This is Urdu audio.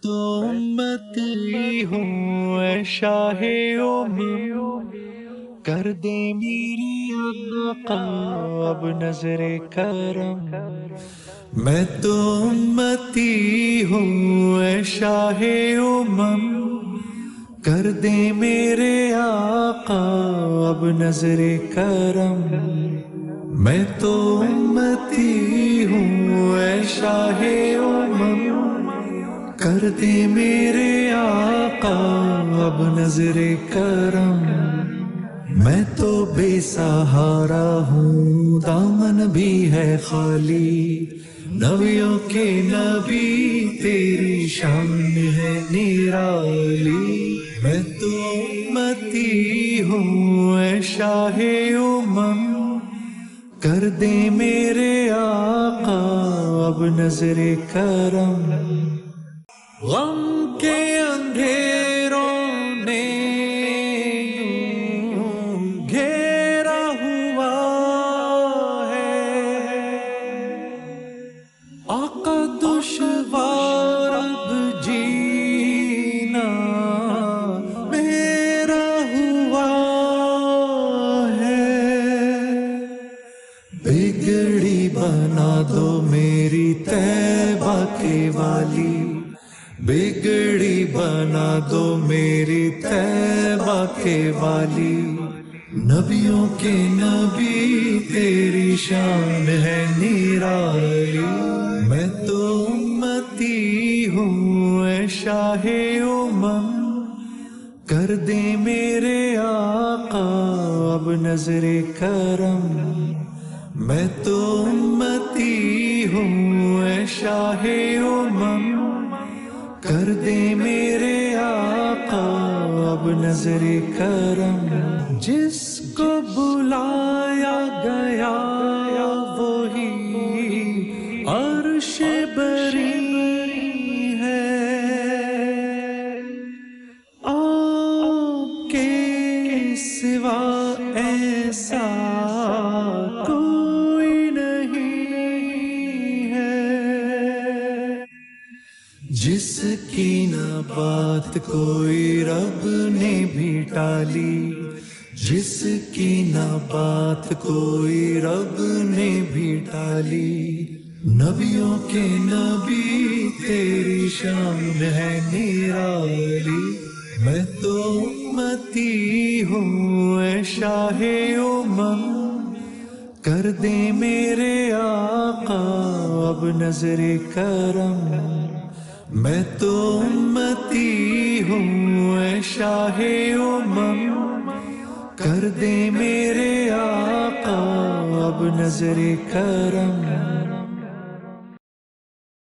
تو امتی ہوں اے شاہ امم، کر دے میری آقا اب نظر کرم۔ میں تو امتی ہوں اے شاہ امم، کر دے میرے آقا اب نظر کرم۔ میں تو امتی ہوں اے شاہ امم، کر دے میرے آقا اب نظر کرم۔ میں تو بے سہارا ہوں، دامن بھی ہے خالی، نبیوں کے نبی تیری شان ہے نرالی۔ میں تو امتی ہوں اے شاہ امم، کر دے میرے آقا اب نظر کرم۔ غم کے اندھیروں نے یوں گھیرا ہوا ہے، آقا دشوار اب جینا میرا ہوا ہے۔ بگڑی بنا دو میری طیبہ کے والی، بگڑی بنا دو میری طیبہ کے والی، نبیوں کے نبی تیری شان ہے نرالی۔ میں تو امتی ہوں اے شاہ امم، کر دے میرے آقا اب نظر کرم۔ میں تو امتی ہوں اے شاہ امم، کر دے میرے آقا اب نظر کرم۔ جس کو بلایا گیا وہی عرش بری ہے، آپ کے سوا ایسا کوئی نہیں ہے، جس کی نہ بات کوئی رب نے بھی ٹالی، جس کی نہ بات کوئی رب نے بھی ٹالی، نبیوں کے نبی تیری شان ہے نرالی۔ میں تو امتی ہوں اے شاہ امم، کر دے میرے آقا اب نظر کرم۔ میں تو امتی ہوں اے شاہ امم، کر دے میرے آقا اب نظر کرم۔